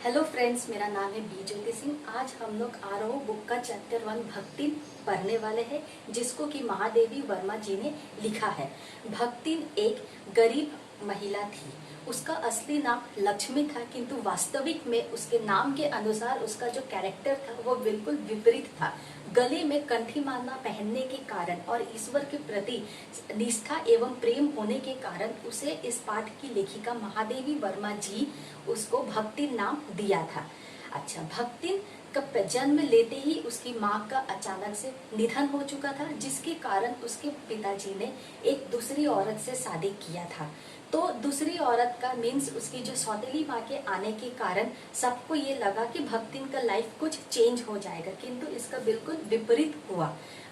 Hello friends, मेरा नाम है बी ज्योति सिंह। आज हम लोग आरोह बुक का चैप्टर 1 भक्तिन पढ़ने वाले हैं, जिसको कि महादेवी वर्मा जी ने लिखा है। भक्तिन एक गरीब महिला थी। उसका असली नाम लक्ष्मी था, किंतु वास्तविक में उसके नाम के अनुसार उसका जो कैरेक्टर था वो बिल्कुल विपरीत था। गले में कंठी माला पहनने के कारण और ईश्वर के प्रति निष्ठा एवं प्रेम होने के कारण उसे इस पाठ की लेखिका महादेवी वर्मा जी उसको भक्तिन नाम दिया था। अच्छा, भक्तिन का जन्म लेते ही उसकी माँ का अचानक से निधन हो चुका था, जिसके कारण उसके पिताजी ने एक दूसरी औरत से शादी किया था। तो दूसरी औरत का मीन्स उसकी जो सौतेली माँ के आने के कारण सबको ये लगा कि भक्तिन का लाइफ कुछ चेंज हो जाएगा, किंतु इसका बिल्कुल विपरीत हुआ।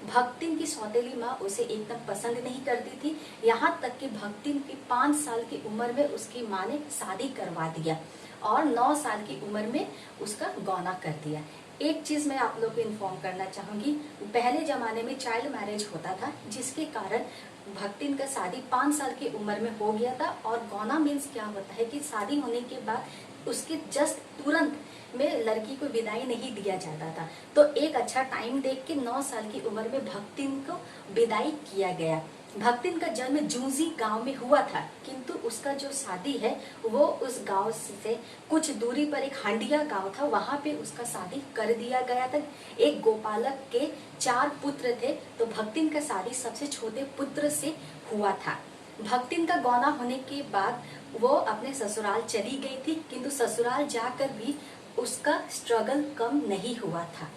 भक्तिन की सौतेली माँ उसे एकदम पसंद नहीं करती थी। यहाँ तक कि भक्तिन की 5 साल की उम्र में उसकी माँ ने शादी करवा दिया और 9 साल की उम्र में उसका गौना कर दिया। एक चीज मैं आप लोग को इन्फॉर्म करना चाहूंगी, पहले जमाने में चाइल्ड मैरिज होता था, जिसके कारण भक्तिन का शादी 5 साल की उम्र में हो गया था। और गौना मीन्स क्या होता है कि शादी होने के बाद उसके जस्ट तुरंत में लड़की को विदाई नहीं दिया जाता था। तो एक अच्छा टाइम देख के 9 साल की उम्र में भक्तिन को विदाई किया गया। भक्तिन का जन्म जूंजी गांव में हुआ था, किंतु उसका जो शादी है वो उस गांव से कुछ दूरी पर एक हंडिया गांव था, वहां पे उसका शादी कर दिया गया था। एक गोपालक के 4 पुत्र थे, तो भक्तिन का शादी सबसे छोटे पुत्र से हुआ था। भक्तिन का गौना होने के बाद वो अपने ससुराल चली गई थी, किंतु ससुराल जाकर भी उसका स्ट्रगल कम नहीं हुआ था,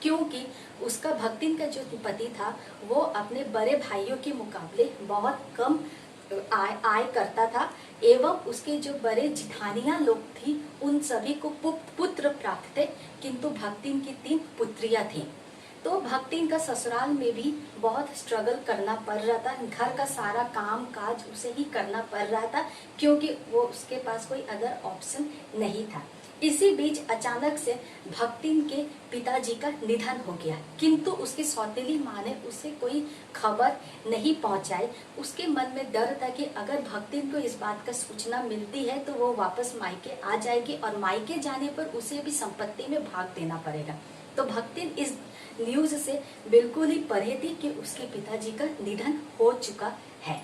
क्योंकि उसका भक्तिन का जो पति था वो अपने बड़े भाइयों के मुकाबले बहुत कम आय करता था, एवं उसके जो बड़े जिठानियां लोग थी उन सभी को पुत्र प्राप्त थे, किंतु भक्तिन की 3 पुत्रियां थीं। तो भक्तिन का ससुराल में भी बहुत स्ट्रगल करना पड़ रहा था। घर का सारा काम काज उसे ही करना पड़ रहा था, क्योंकि वो उसके पास कोई अदर ऑप्शन नहीं था। इसी बीच अचानक से भक्तिन के पिताजी का निधन हो गया, किंतु उसकी सौतेली माँ ने उसे कोई खबर नहीं पहुंचाई। उसके मन में डर था कि अगर भक्तिन को इस बात का सूचना मिलती है तो वो वापस मायके आ जाएगी, और मायके जाने पर उसे भी संपत्ति में भाग देना पड़ेगा। तो भक्तिन इस न्यूज से बिल्कुल ही परे थी कि उसके पिताजी का निधन हो चुका है।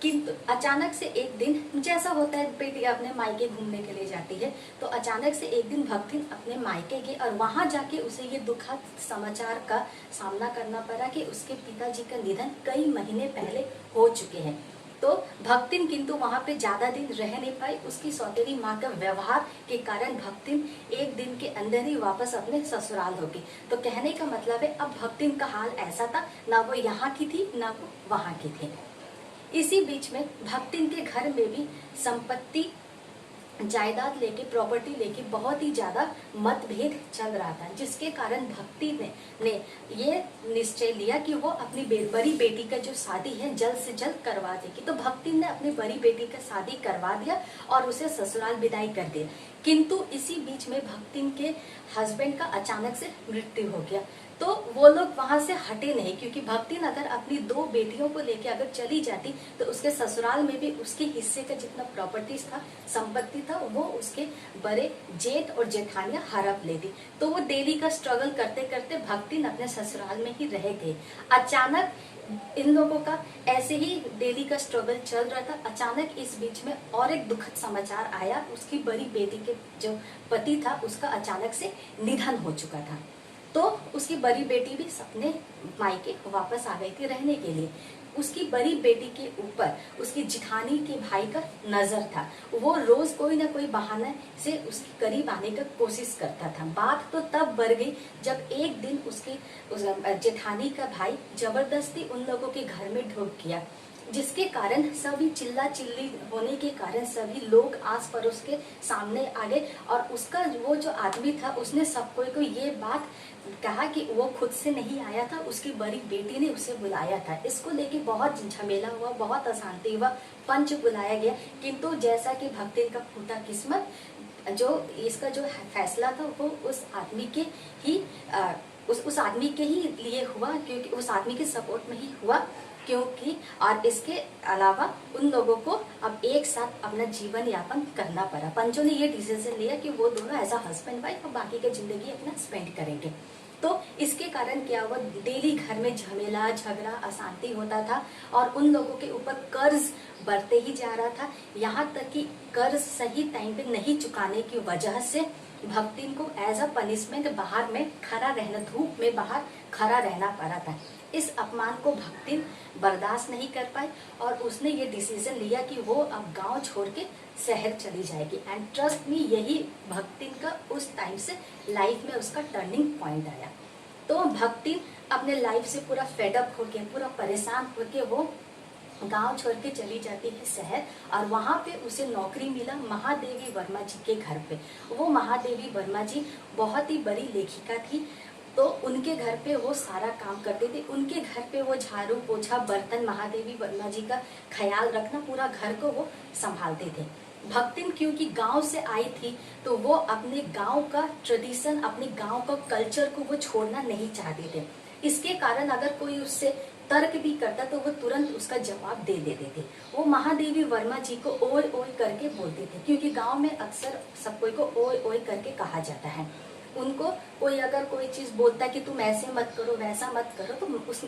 किंतु अचानक से एक दिन, जैसा होता है बेटी अपने मायके घूमने के लिए जाती है, तो अचानक से एक दिन भक्तिन अपने मायके गई और वहां जाके उसे ये दुखद समाचार का सामना करना पड़ा कि उसके पिताजी का निधन कई महीने पहले हो चुके हैं। तो भक्तिन किंतु वहां पे ज्यादा दिन रह नहीं पाई। उसकी सौतेली माँ का व्यवहार के कारण भक्तिन एक दिन के अंदर ही वापस अपने ससुराल हो गई। तो कहने का मतलब है अब भक्तिन का हाल ऐसा था, ना वो यहाँ की थी ना वो वहां की थी। इसी बीच में भक्तिन के घर में भी संपत्ति जायदाद लेके, प्रॉपर्टी लेके बहुत ही ज्यादा मतभेद चल रहा था, जिसके कारण भक्ति ने ये निश्चय लिया कि वो अपनी बड़ी बेटी का जो शादी है जल्द से जल्द करवा देगी। तो भक्ति ने अपनी बड़ी बेटी का शादी करवा दिया और उसे ससुराल विदाई कर दिया। किंतु इसी बीच में भक्तिन के हस्बैंड का अचानक से मृत्यु हो गया। तो वो लोग वहां से हटे नहीं, क्योंकि भक्तिन अगर अपनी 2 बेटियों को लेके अगर चली जाती तो उसके ससुराल में भी उसके हिस्से का जितना प्रॉपर्टीज था, संपत्ति था, वो उसके बड़े जेठ और जेठानियां हड़प लेती। तो वो डेली का स्ट्रगल करते करते भक्तिन अपने ससुराल में ही रह गए। अचानक इन लोगों का ऐसे ही डेली का स्ट्रगल चल रहा था। अचानक इस बीच में और एक दुखद समाचार आया, उसकी बड़ी बेटी के जो पति था उसका अचानक से निधन हो चुका था। तो उसकी बड़ी बेटी भी अपने मायके वापस आ गई थी रहने के लिए। उसकी बड़ी बेटी के ऊपर उसकी जिठानी के भाई का नजर था। वो रोज कोई ना कोई बहाने से उसके करीब आने का कोशिश करता था। बात तो तब बढ़ गई जब एक दिन उसकी जेठानी का भाई जबरदस्ती उन लोगों के घर में ढुक गया, जिसके कारण सभी चिल्ला चिल्ली होने के कारण सभी लोग आस पड़ोस के सामने आ गए। और उसका वो जो आदमी था उसने सबको को ये बात कहा कि वो खुद से नहीं आया था, उसकी बड़ी बेटी ने उसे बुलाया था। इसको लेके बहुत झमेला हुआ, बहुत अशांति हुआ, पंच बुलाया गया। किंतु जैसा कि भक्तिन का फूटा किस्मत, जो इसका जो फैसला था वो उस आदमी के ही उस आदमी के ही लिए हुआ, क्योंकि उस आदमी के सपोर्ट में ही हुआ। क्योंकि और इसके अलावा उन लोगों को अब एक साथ अपना जीवन यापन करना पड़ा। पंचों ने ये डिसीजन लिया कि वो दोनों एज अ हस्बैंड वाइफ और बाकी की जिंदगी अपना स्पेंड करेंगे। तो इसके कारण क्या हुआ, डेली घर में झमेला झगड़ा अशांति होता था और उन लोगों के ऊपर कर्ज बढ़ते ही जा रहा था। यहाँ तक कि कर्ज सही टाइम पे नहीं चुकाने की वजह से भक्तिन को एज अ पनिशमेंट बाहर में खड़ा रहना, धूप में बाहर खड़ा रहना पड़ा था। इस अपमान को भक्तिन बर्दाश्त नहीं कर पाई और उसने ये डिसीजन लिया कि वो अब गांव छोड़ के शहर चली जाएगी। एंड ट्रस्ट मी, यही भक्तिन का उस टाइम से लाइफ में उसका टर्निंग पॉइंट आया। तो भक्तिन अपने लाइफ से पूरा फेडअप होके, पूरा परेशान होके वो गांव छोड़ के चली जाती है शहर और वहां पे उसे नौकरी मिला महादेवी वर्मा जी के घर पे। वो महादेवी वर्मा जी बहुत ही बड़ी लेखिका थी, तो उनके घर पे वो सारा काम करते थे। उनके घर पे वो झाड़ू पोछा बर्तन, महादेवी वर्मा जी का ख्याल रखना, पूरा घर को वो संभालते थे। भक्तिन क्योंकि गांव से आई थी तो वो अपने गांव का ट्रेडिशन, अपने गांव का कल्चर को वो छोड़ना नहीं चाहते थे। इसके कारण अगर कोई उससे तर्क भी करता तो वो तुरंत उसका जवाब दे देते थे। वो महादेवी वर्मा जी को ओए ओए करके बोलते थे, क्योंकि गांव में अक्सर सब कोई को ओए ओए करके कहा जाता है। उनको कोई अगर कोई चीज बोलता है कि तुम ऐसे मत करो वैसा मत करो, तो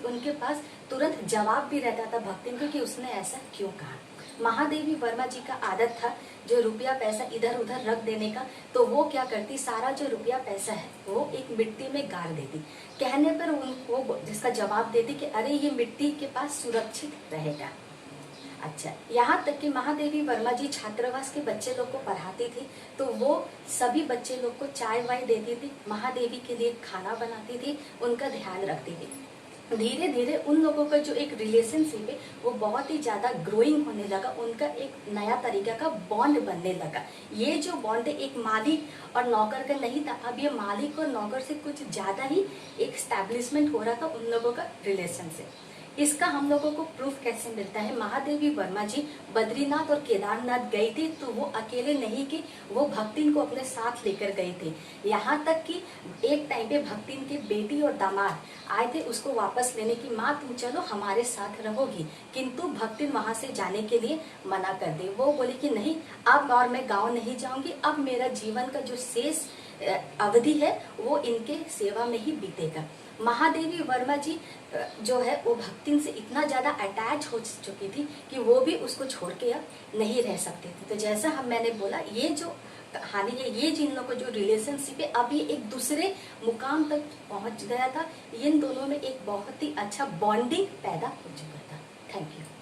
उनके पास तुरंत जवाब भी रहता था भक्तिन को कि उसने ऐसा क्यों कहा। महादेवी वर्मा जी का आदत था जो रुपया पैसा इधर उधर रख देने का, तो वो क्या करती, सारा जो रुपया पैसा है वो एक मिट्टी में गाड़ देती। कहने पर उनको जिसका जवाब देती कि अरे ये मिट्टी के पास सुरक्षित रहेगा। अच्छा, यहाँ तक कि महादेवी वर्मा जी छात्रावास के बच्चे लोग को पढ़ाती थी, तो वो सभी बच्चे लोग को चाय वाय देती थी, महादेवी के लिए खाना बनाती थी, उनका ध्यान रखती थी। धीरे धीरे उन लोगों का जो एक रिलेशनशिप है वो बहुत ही ज्यादा ग्रोइंग होने लगा। उनका एक नया तरीका का बॉन्ड बनने लगा। ये जो बॉन्ड एक मालिक और नौकर का नहीं था, अब ये मालिक और नौकर से कुछ ज्यादा ही एक स्टैब्लिशमेंट हो रहा था उन लोगों का रिलेशनशिप। इसका हम लोगों को प्रूफ कैसे मिलता है, महादेवी वर्मा जी बद्रीनाथ और केदारनाथ गई थी तो वो अकेले नहीं कि वो भक्तिन को अपने साथ लेकर गए थे। यहाँ तक कि एक टाइम पे भक्तिन की बेटी और दामाद आए थे उसको वापस लेने की, माँ तुम चलो हमारे साथ रहोगी, किंतु भक्तिन वहां से जाने के लिए मना कर दी। वो बोली कि नहीं, अब और मैं गाँव नहीं जाऊंगी, अब मेरा जीवन का जो शेष अवधि है वो इनके सेवा में ही बीतेगा। महादेवी वर्मा जी जो है वो भक्तिन से इतना ज्यादा अटैच हो चुकी थी कि वो भी उसको छोड़ के अब नहीं रह सकती थी। तो जैसा मैंने बोला, ये जो कहानी है, ये जिन लोगों का जो रिलेशनशिप है अब ये एक दूसरे मुकाम तक पहुंच गया था। इन दोनों में एक बहुत ही अच्छा बॉन्डिंग पैदा हो चुका था। Thank you.